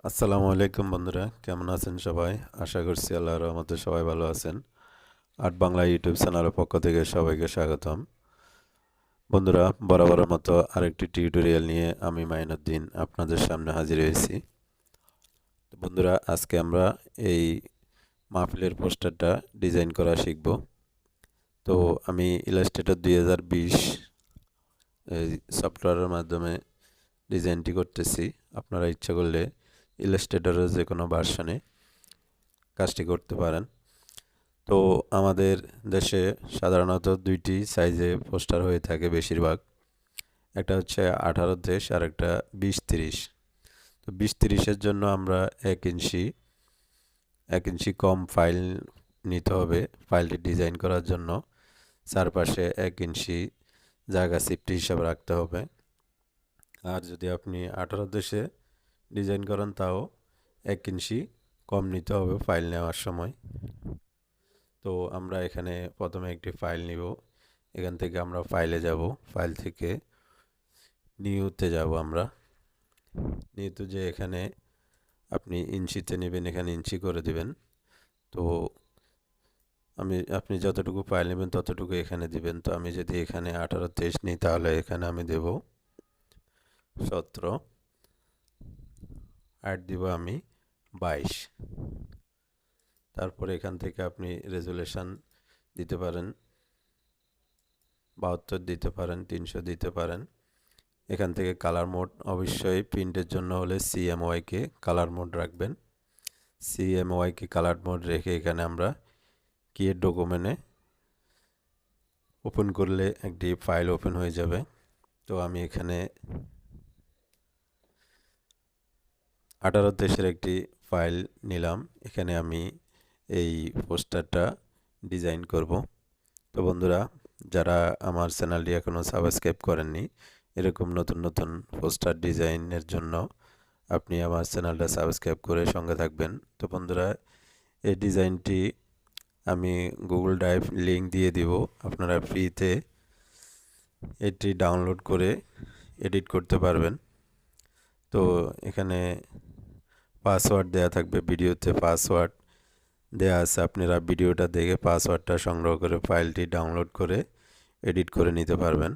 আসসালামু আলাইকুম বন্ধুরা, কেমন আছেন সবাই? আশা করছি আল্লাহর রহমতে সবাই ভালো আছেন। আর্ট বাংলা ইউটিউব চ্যানেলের পক্ষ থেকে সবাইকে স্বাগতম। বন্ধুরা, বরাবরের মতো আরেকটি টিউটোরিয়াল নিয়ে আমি মাইনুদ্দিন আপনাদের সামনে হাজির হয়েছি। তো বন্ধুরা, আজকে আমরা এই মাহফিলের পোস্টারটা ডিজাইন করা শিখব। তো আমি ইলাস্ট্রেটর 2020 এই সফটওয়্যারের মাধ্যমে ডিজাইনটি করতেছি। আপনারা ইচ্ছা করলে ইলাস্ট্রেটরের যে কোনো ভার্সনে কাজটি করতে পারেন। তো আমাদের দেশে সাধারণত দুইটি সাইজে পোস্টার হয়ে থাকে বেশিরভাগ। একটা হচ্ছে 18 আর একটা 20-30। তো 20-30-এর জন্য আমরা 1 ইঞ্চি কম ফাইল নিতে হবে। ফাইলটি ডিজাইন করার জন্য চারপাশে 1 ইঞ্চি জায়গা সিফটি হিসাবে রাখতে হবে। আর যদি আপনি 18 ডিজাইন করেন তাও 1 ইঞ্চি কম নিতে হবে ফাইল নেওয়ার সময়। তো আমরা এখানে প্রথমে একটি ফাইল নিব। এখান থেকে আমরা ফাইলে যাব, ফাইল থেকে নিউতে যাব। আমরা নিউতে যে এখানে আপনি ইঞ্চিতে নেবেন, এখানে ইঞ্চি করে দিবেন। তো আপনি যতটুকু ফাইল নেবেন ততটুকু এখানে দিবেন। তো আমি যদি এখানে 18-23 নিই তাহলে এখানে আমি দেব 17, আর দিব আমি 22। তারপরে এখান থেকে আপনি রেজুলেশন দিতে পারেন, 72 দিতে পারেন, 300 দিতে পারেন। এখান থেকে কালার মোড অবশ্যই প্রিন্টের জন্য হলে সিএমওয়াইকে কালার মোড রাখবেন। সিএমওয়াইকে কালার মোড রেখে এখানে আমরা ক্রিয়েট ডকুমেন্টে ওপেন করলে একটি ফাইল ওপেন হয়ে যাবে। তো আমি এখানে 18 একটি ফাইল নিলাম। এখানে আমি এই পোস্টারটা ডিজাইন করব। তো বন্ধুরা, যারা আমার চ্যানেলটি এখনও সাবস্ক্রাইব করেননি, এরকম নতুন নতুন পোস্টার ডিজাইনের জন্য আপনি আমার চ্যানেলটা সাবস্ক্রাইব করে সঙ্গে থাকবেন। তো বন্ধুরা, এই ডিজাইনটি আমি গুগল ড্রাইভ লিঙ্ক দিয়ে দিব। আপনারা ফ্রিতে এটি ডাউনলোড করে এডিট করতে পারবেন। তো এখানে পাসওয়ার্ড দেয়া থাকবে, ভিডিওতে পাসওয়ার্ড দেয়া আছে। আপনারা ভিডিওটা দেখে পাসওয়ার্ডটা সংগ্রহ করে ফাইলটি ডাউনলোড করে এডিট করে নিতে পারবেন।